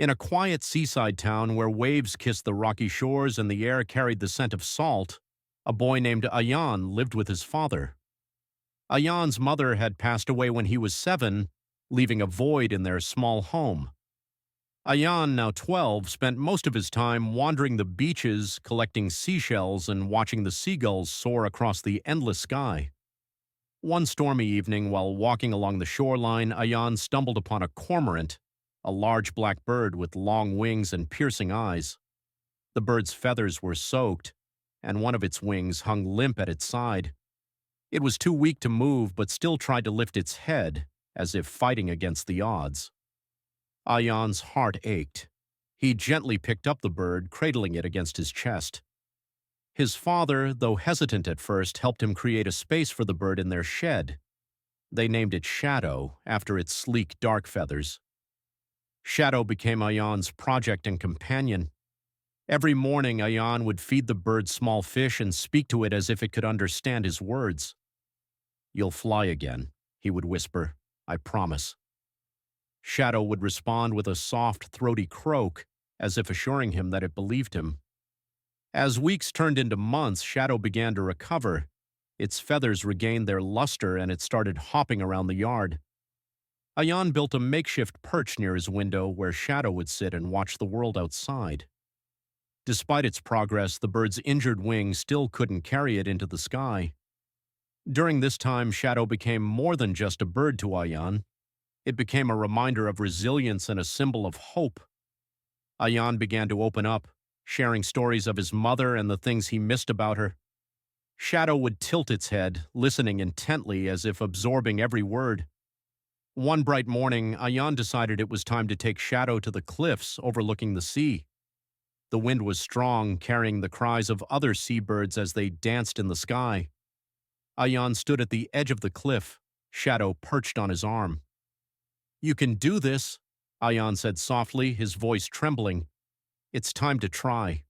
In a quiet seaside town where waves kissed the rocky shores and the air carried the scent of salt, a boy named Ayan lived with his father. Ayan's mother had passed away when he was 7, leaving a void in their small home. Ayan, now 12, spent most of his time wandering the beaches, collecting seashells, and watching the seagulls soar across the endless sky. One stormy evening, while walking along the shoreline, Ayan stumbled upon a cormorant, a large black bird with long wings and piercing eyes. The bird's feathers were soaked, and one of its wings hung limp at its side. It was too weak to move, but still tried to lift its head, as if fighting against the odds. Ayan's heart ached. He gently picked up the bird, cradling it against his chest. His father, though hesitant at first, helped him create a space for the bird in their shed. They named it Shadow, after its sleek, dark feathers. Shadow became Ayan's project and companion. Every morning, Ayan would feed the bird small fish and speak to it as if it could understand his words. "You'll fly again," he would whisper. "I promise." Shadow would respond with a soft, throaty croak, as if assuring him that it believed him. As weeks turned into months, Shadow began to recover. Its feathers regained their luster and it started hopping around the yard. Ayan built a makeshift perch near his window where Shadow would sit and watch the world outside. Despite its progress, the bird's injured wing still couldn't carry it into the sky. During this time, Shadow became more than just a bird to Ayan. It became a reminder of resilience and a symbol of hope. Ayan began to open up, sharing stories of his mother and the things he missed about her. Shadow would tilt its head, listening intently as if absorbing every word. One bright morning, Ayan decided it was time to take Shadow to the cliffs overlooking the sea. The wind was strong, carrying the cries of other seabirds as they danced in the sky. Ayan stood at the edge of the cliff, Shadow perched on his arm. "You can do this," Ayan said softly, his voice trembling. "It's time to try."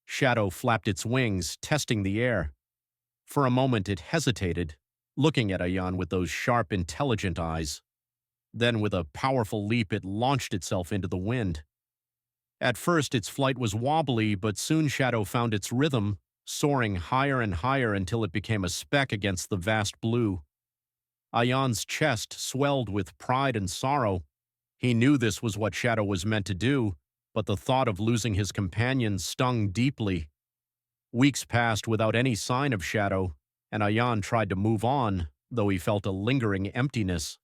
Shadow flapped its wings, testing the air. For a moment it hesitated, looking at Ayan with those sharp, intelligent eyes. Then with a powerful leap it launched itself into the wind. At first its flight was wobbly, but soon Shadow found its rhythm, soaring higher and higher until it became a speck against the vast blue. Ayan's chest swelled with pride and sorrow. He knew this was what Shadow was meant to do, but the thought of losing his companion stung deeply. Weeks passed without any sign of Shadow, and Ayan tried to move on, though he felt a lingering emptiness.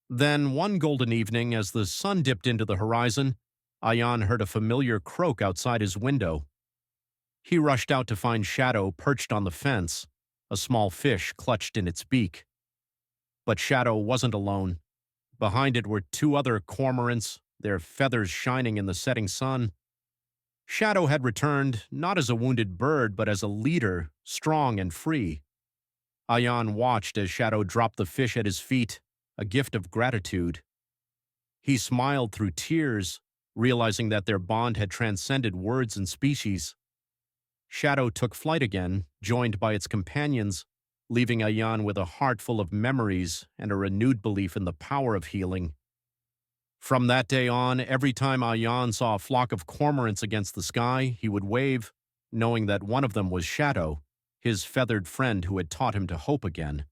Then, one golden evening, as the sun dipped into the horizon, Ayan heard a familiar croak outside his window. He rushed out to find Shadow perched on the fence, a small fish clutched in its beak. But Shadow wasn't alone. Behind it were 2 other cormorants, their feathers shining in the setting sun. Shadow had returned, not as a wounded bird, but as a leader, strong and free. Ayan watched as Shadow dropped the fish at his feet, a gift of gratitude. He smiled through tears, realizing that their bond had transcended words and species. Shadow took flight again, joined by its companions, leaving Ayan with a heart full of memories and a renewed belief in the power of healing. From that day on, every time Ayan saw a flock of cormorants against the sky, he would wave, knowing that one of them was Shadow, his feathered friend who had taught him to hope again.